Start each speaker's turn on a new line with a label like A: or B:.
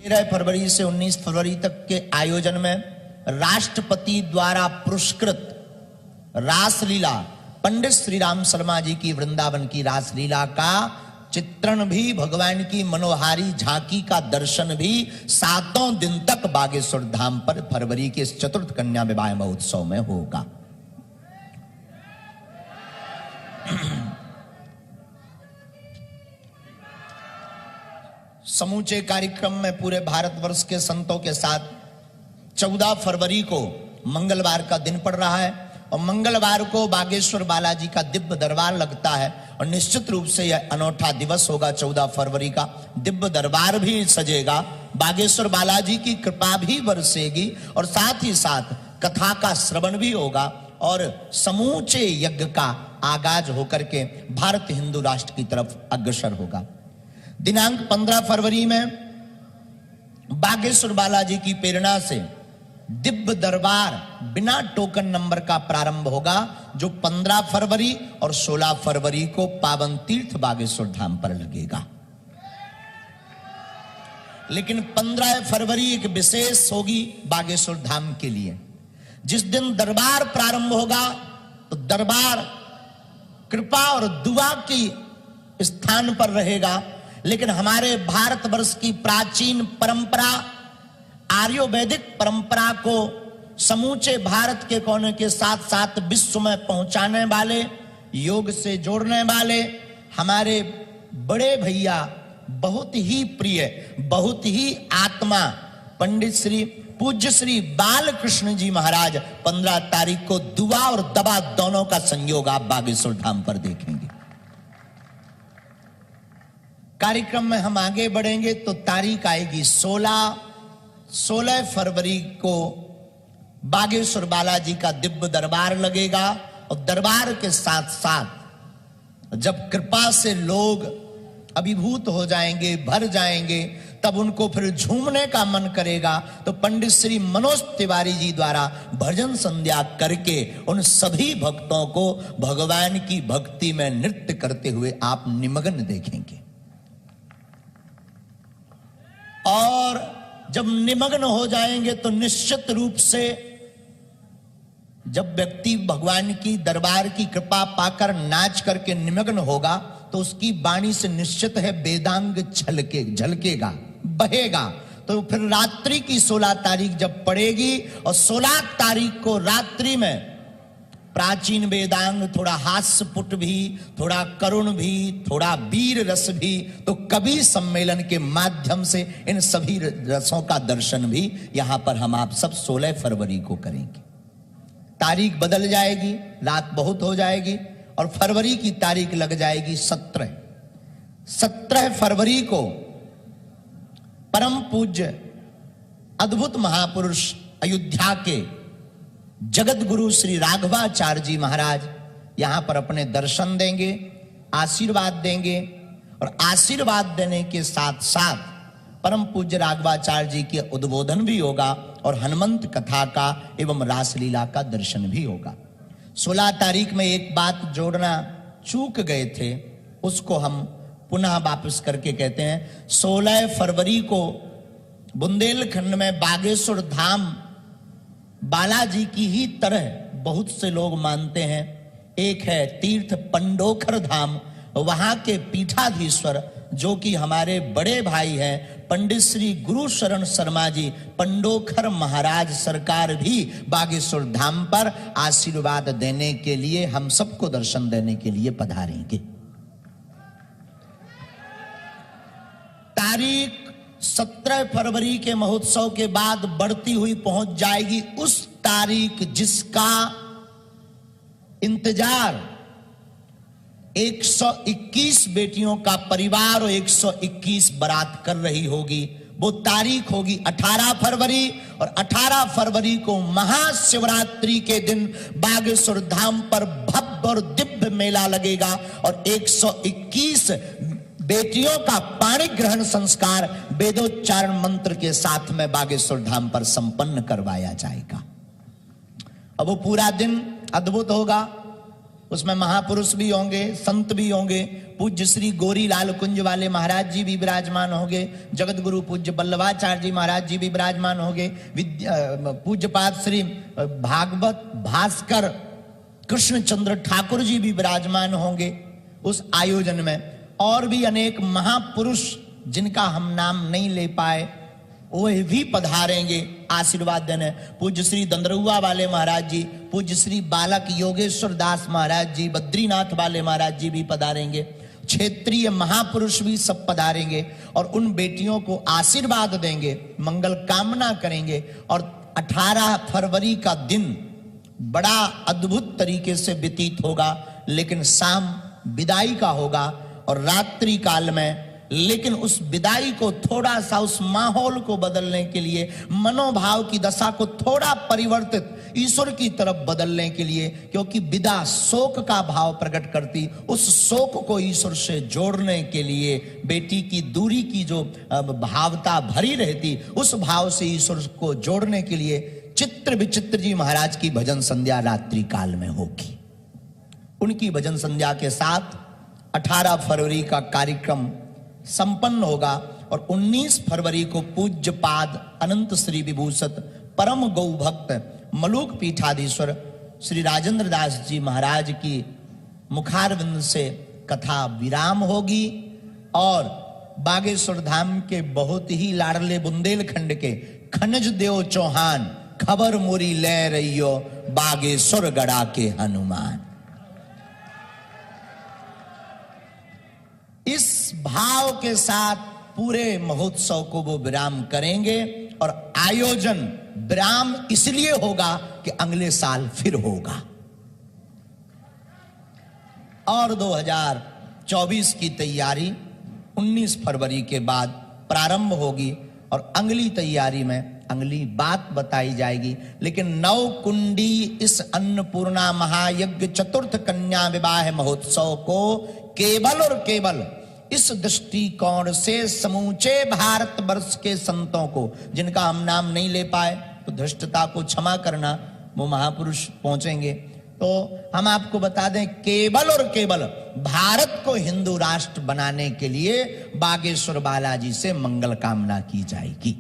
A: 13 फरवरी से 19 फरवरी तक के आयोजन में राष्ट्रपति द्वारा पुरस्कृत रासलीला पंडित श्री राम शर्मा जी की वृंदावन की रासलीला का चित्रण भी, भगवान की मनोहारी झांकी का दर्शन भी 7 दिन तक बागेश्वर धाम पर फरवरी के इस चतुर्थ कन्या विवाह महोत्सव में होगा। समूचे कार्यक्रम में पूरे भारतवर्ष के संतों के साथ 14 फरवरी को मंगलवार का दिन पड़ रहा है और मंगलवार को बागेश्वर बालाजी का दिव्य दरबार लगता है और निश्चित रूप से यह अनोखा दिवस होगा। 14 फरवरी का दिव्य दरबार भी सजेगा, बागेश्वर बालाजी की कृपा भी बरसेगी और साथ ही साथ कथा का श्रवण भी होगा और समूचे यज्ञ का आगाज होकर के भारत हिंदू राष्ट्र की तरफ अग्रसर होगा। दिनांक 15 फरवरी में बागेश्वर बालाजी की प्रेरणा से दिव्य दरबार बिना टोकन नंबर का प्रारंभ होगा, जो 15 फरवरी और 16 फरवरी को पावन तीर्थ बागेश्वर धाम पर लगेगा। लेकिन 15 फरवरी एक विशेष होगी बागेश्वर धाम के लिए। जिस दिन दरबार प्रारंभ होगा तो दरबार कृपा और दुआ की स्थान पर रहेगा, लेकिन हमारे भारतवर्ष की प्राचीन परंपरा आर्योवैदिक परंपरा को समूचे भारत के कोने के साथ साथ विश्व में पहुंचाने वाले, योग से जोड़ने वाले हमारे बड़े भैया, बहुत ही प्रिय, बहुत ही आत्मा पंडित श्री पूज्य श्री बालकृष्ण जी महाराज 15 तारीख को दुआ और दवा दोनों का संयोग आप बागेश्वर धाम पर देखेंगे। कार्यक्रम में हम आगे बढ़ेंगे तो तारीख आएगी 16 फरवरी को बागेश्वर बालाजी का दिव्य दरबार लगेगा और दरबार के साथ साथ जब कृपा से लोग अभिभूत हो जाएंगे, भर जाएंगे, तब उनको फिर झूमने का मन करेगा तो पंडित श्री मनोज तिवारी जी द्वारा भजन संध्या करके उन सभी भक्तों को भगवान की भक्ति में नृत्य करते हुए आप निमग्न देखेंगे। और जब निमग्न हो जाएंगे तो निश्चित रूप से जब व्यक्ति भगवान की दरबार की कृपा पाकर नाच करके निमग्न होगा तो उसकी वाणी से निश्चित है वेदांग झलकेगा, बहेगा। तो फिर रात्रि की 16 तारीख जब पड़ेगी और 16 तारीख को रात्रि में प्राचीन वेदांग, थोड़ा हास्यपुट भी, थोड़ा करुण भी, थोड़ा वीर रस भी, तो कवि सम्मेलन के माध्यम से इन सभी रसों का दर्शन भी यहां पर हम आप सब 16 फरवरी को करेंगे। तारीख बदल जाएगी, रात बहुत हो जाएगी और फरवरी की तारीख लग जाएगी 17 फरवरी को परम पूज्य अद्भुत महापुरुष अयोध्या के जगत गुरु श्री राघवाचार्य जी महाराज यहां पर अपने दर्शन देंगे, आशीर्वाद देंगे और आशीर्वाद देने के साथ साथ परम पूज्य राघवाचार्य जी के उद्बोधन भी होगा और हनुमंत कथा का एवं रासलीला का दर्शन भी होगा। 16 तारीख में एक बात जोड़ना चूक गए थे, उसको हम पुनः वापस करके कहते हैं। 16 फरवरी को बुंदेलखंड में बागेश्वर धाम बालाजी की ही तरह बहुत से लोग मानते हैं। एक है तीर्थ पंडोखर धाम, वहां के पीठाधीश्वर जो कि हमारे बड़े भाई हैं पंडित श्री गुरु शरण शर्मा जी पंडोखर महाराज सरकार भी बागेश्वर धाम पर आशीर्वाद देने के लिए, हम सबको दर्शन देने के लिए पधारेंगे। तारीख 17 फरवरी के महोत्सव के बाद बढ़ती हुई पहुंच जाएगी उस तारीख जिसका इंतजार 121 बेटियों का परिवार और 121 बारात कर रही होगी। वो तारीख होगी 18 फरवरी और 18 फरवरी को महाशिवरात्रि के दिन बागेश्वर धाम पर भव्य और दिव्य मेला लगेगा और 121 बेटियों का पाणी ग्रहण संस्कार वेदोच्चारण मंत्र के साथ में बागेश्वर धाम पर संपन्न करवाया जाएगा। अब वो पूरा दिन अद्भुत होगा। उसमें महापुरुष भी होंगे, संत भी होंगे। पूज्य श्री गोरी लाल कुंज वाले महाराज जी भी विराजमान होंगे, जगत गुरु पूज्य बल्लभाचार्य जी महाराज जी भी विराजमान होंगे, पूज्यपाद श्री भागवत भास्कर कृष्णचंद्र ठाकुर जी भी विराजमान होंगे उस आयोजन में। और भी अनेक महापुरुष जिनका हम नाम नहीं ले पाए वह भी पधारेंगे आशीर्वाद देने। पूज्य श्री दंदरुआ वाले महाराज जी, पूज्य श्री बालक योगेश्वर दास महाराज जी, बद्रीनाथ वाले महाराज जी भी पधारेंगे, क्षेत्रीय महापुरुष भी सब पधारेंगे और उन बेटियों को आशीर्वाद देंगे, मंगल कामना करेंगे। और 18 फरवरी का दिन बड़ा अद्भुत तरीके से व्यतीत होगा, लेकिन शाम विदाई का होगा और रात्रि काल में, लेकिन उस विदाई को थोड़ा सा, उस माहौल को बदलने के लिए, मनोभाव की दशा को थोड़ा परिवर्तित ईश्वर की तरफ बदलने के लिए, क्योंकि विदा शोक का भाव प्रकट करती, उस शोक को ईश्वर से जोड़ने के लिए, बेटी की दूरी की जो भावता भरी रहती उस भाव से ईश्वर को जोड़ने के लिए चित्र विचित्र जी महाराज की भजन संध्या रात्रि काल में होगी। उनकी भजन संध्या के साथ 18 फरवरी का कार्यक्रम संपन्न होगा और 19 फरवरी को पूज्य पाद अनंत श्री विभूषित परम गौ भक्त मलूक पीठाधीश्वर श्री राजेंद्र दास जी महाराज की मुखारविंद से कथा विराम होगी और बागेश्वर धाम के बहुत ही लाडले बुंदेलखंड के खनिज देव चौहान खबर मोरी ले रहियो बागेश्वर गड़ा के हनुमान, इस भाव के साथ पूरे महोत्सव को वो विराम करेंगे। और आयोजन विराम इसलिए होगा कि अगले साल फिर होगा और 2024 की तैयारी 19 फरवरी के बाद प्रारंभ होगी और अगली तैयारी में अगली बात बताई जाएगी। लेकिन नव कुंडी इस अन्नपूर्णा महायज्ञ चतुर्थ कन्या विवाह महोत्सव को केवल और केवल इस दृष्टिकोण से समूचे भारत वर्ष के संतों को, जिनका हम नाम नहीं ले पाए तो धृष्टता को क्षमा करना, वो महापुरुष पहुंचेंगे, तो हम आपको बता दें केवल और केवल भारत को हिंदू राष्ट्र बनाने के लिए बागेश्वर बालाजी से मंगल कामना की जाएगी।